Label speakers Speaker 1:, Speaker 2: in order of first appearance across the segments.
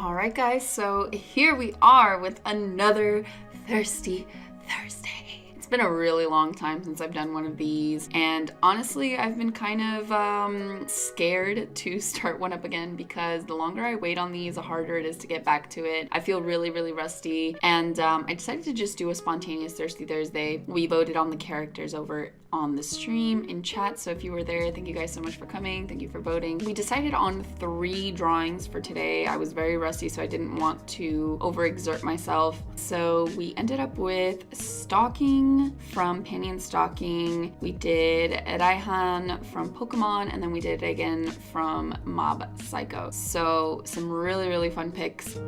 Speaker 1: All right, guys, so here we are with another Thirsty Thursday. It's been a really long time since I've done one of these, and honestly, I've been kind of scared to start one up again because the longer I wait on these, the harder it is to get back to it. I feel really, really rusty, and I decided to just do a spontaneous Thirsty Thursday. We voted on the characters over on the stream in chat, so if you were there, thank you guys so much for coming. Thank you for voting. We decided on 3 drawings for today. I was very rusty, so I didn't want to overexert myself. So we ended up with Stalking from Panty and Stalking. We did Raihan from Pokemon, and then we did Reigen from Mob Psycho. So some really, really fun picks.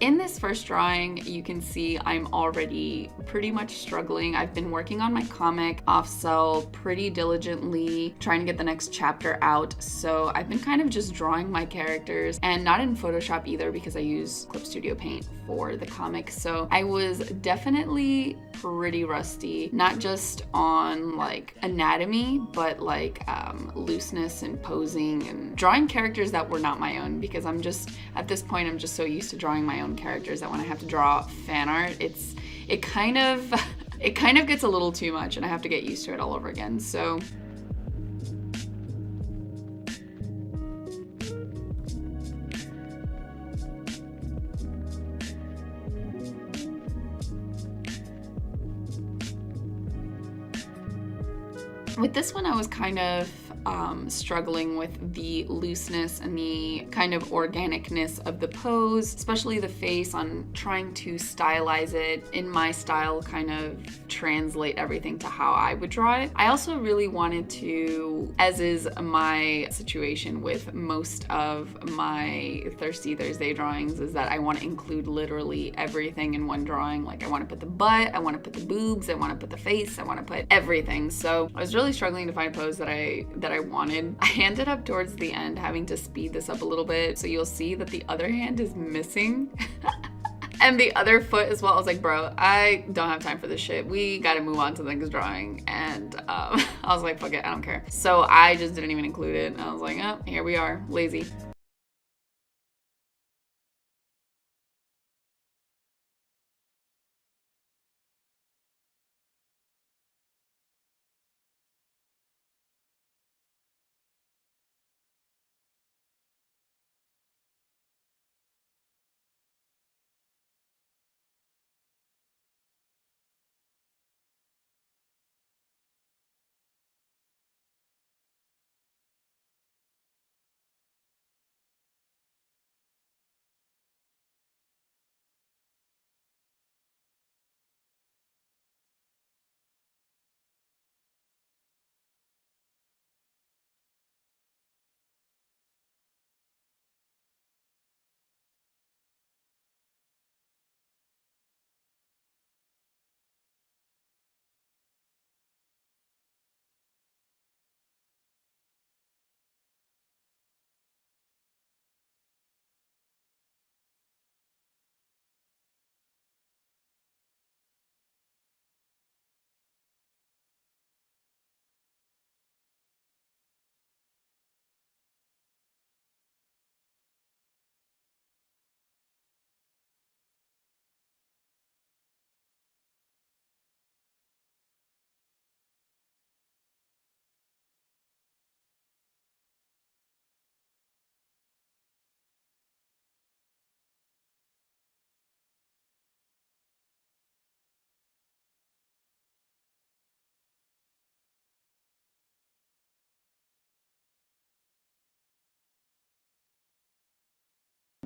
Speaker 1: In this first drawing, you can see I'm already pretty much struggling. I've been working on my comic off-cell pretty diligently, trying to get the next chapter out. So I've been kind of just drawing my characters, and not in Photoshop either because I use Clip Studio Paint for the comic. So I was definitely pretty rusty, not just on like anatomy, but like looseness and posing and drawing characters that were not my own, because I'm just, at this point, I'm just so used to drawing my own characters that when I have to draw fan art, it kind of gets a little too much, and I have to get used to it all over again. So with this one, I was kind of struggling with the looseness and the kind of organicness of the pose, especially the face, on trying to stylize it in my style, kind of translate everything to how I would draw it. I also really wanted to, as is my situation with most of my Thirsty Thursday drawings, is that I want to include literally everything in one drawing. Like I want to put the butt, I want to put the boobs, I want to put the face, I want to put everything. So I was really struggling to find a pose that I wanted. I ended up towards the end having to speed this up a little bit, so you'll see that the other hand is missing. And the other foot as well. I was like, bro, I don't have time for this shit. We gotta move on to the next drawing. And I was like, fuck it, I don't care. So I just didn't even include it. I was like, oh, here we are, lazy.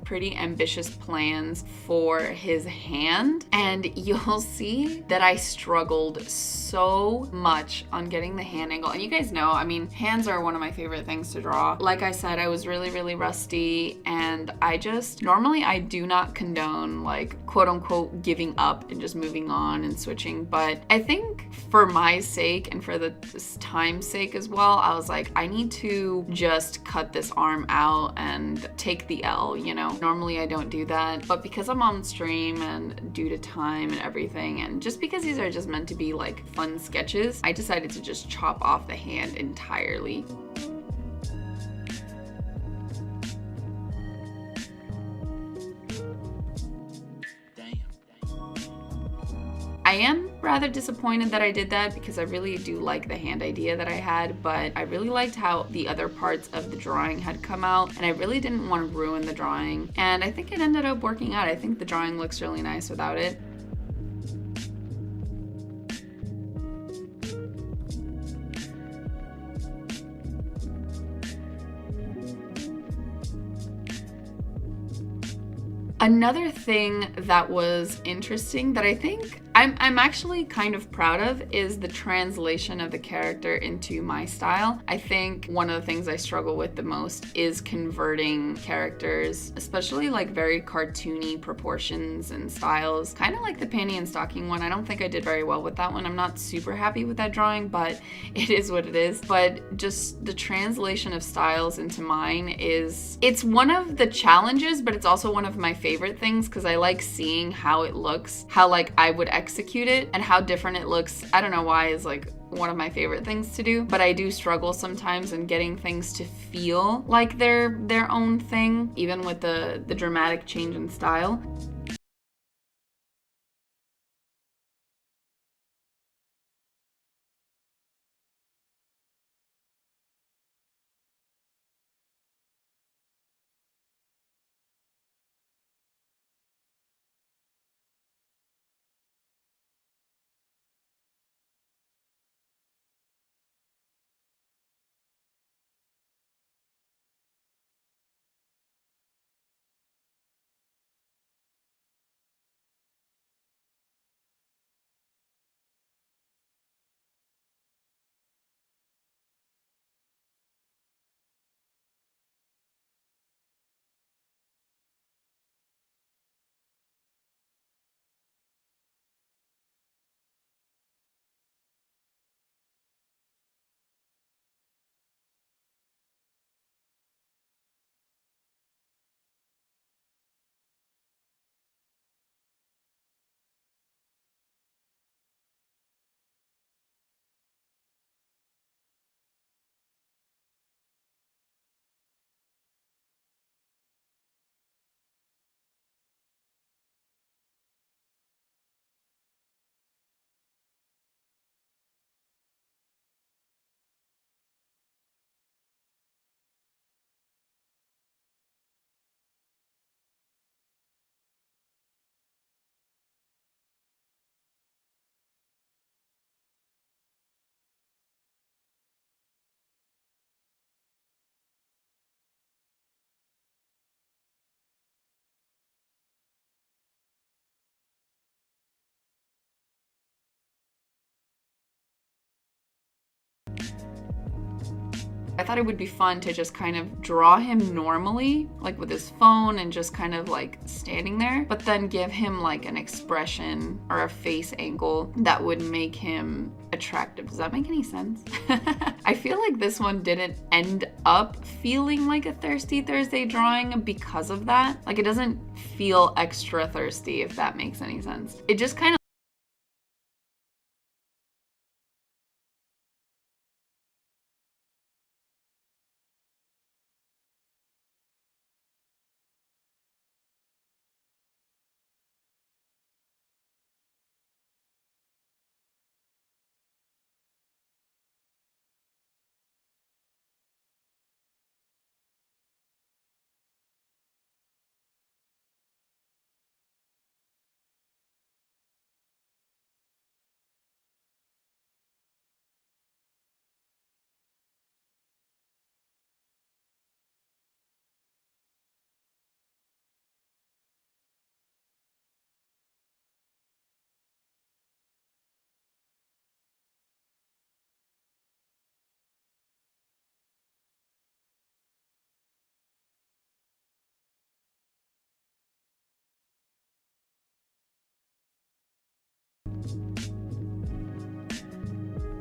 Speaker 1: Pretty ambitious plans for his hand, and you'll see that I struggled so much on getting the hand angle. And you guys know, I mean, hands are one of my favorite things to draw. Like I said, I was really, really rusty, and normally I do not condone like quote unquote giving up and just moving on and switching, but I think for my sake and for the time's sake as well, I was like, I need to just cut this arm out and take the L, you know? now. Normally I don't do that, but because I'm on stream and due to time and everything, and just because these are just meant to be like fun sketches, I decided to just chop off the hand entirely. I am rather disappointed that I did that because I really do like the hand idea that I had, but I really liked how the other parts of the drawing had come out, and I really didn't want to ruin the drawing, and I think it ended up working out. I think the drawing looks really nice without it. Another thing that was interesting that I think I'm actually kind of proud of is the translation of the character into my style. I think one of the things I struggle with the most is converting characters, especially like very cartoony proportions and styles, kind of like the panty and stocking one. I don't think I did very well with that one. I'm not super happy with that drawing, but it is what it is. But just the translation of styles into mine it's one of the challenges, but it's also one of my favorite things because I like seeing how it looks, how like I would execute it, and how different it looks. I don't know why is like one of my favorite things to do, but I do struggle sometimes in getting things to feel like they're their own thing, even with the dramatic change in style. I thought it would be fun to just kind of draw him normally, like with his phone and just kind of like standing there, but then give him like an expression or a face angle that would make him attractive. Does that make any sense? I feel like this one didn't end up feeling like a Thirsty Thursday drawing because of that. Like it doesn't feel extra thirsty, if that makes any sense. It just kind of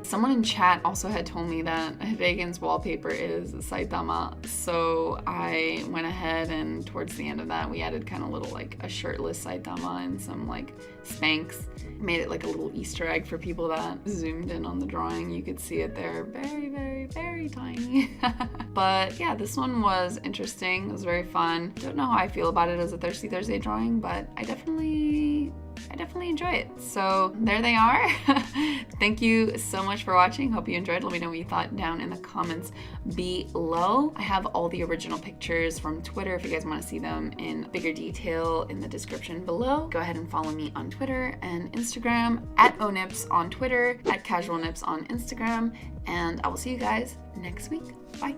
Speaker 1: Someone in chat also had told me that Reigen's wallpaper is Saitama, so I went ahead and towards the end of that we added kind of little like a shirtless Saitama and some like Spanx. Made it like a little Easter egg for people that zoomed in on the drawing. You could see it there, very, very, very tiny. But yeah, this one was interesting. It was very fun. Don't know how I feel about it as a Thirsty Thursday drawing, but I definitely enjoy it. So there they are. Thank you so much for watching. Hope you enjoyed. Let me know what you thought down in the comments below. I have all the original pictures from Twitter if you guys want to see them in bigger detail in the description below. Go ahead and follow me on Twitter and Instagram at onips on Twitter, at casualnips on Instagram, and I will see you guys next week. Bye.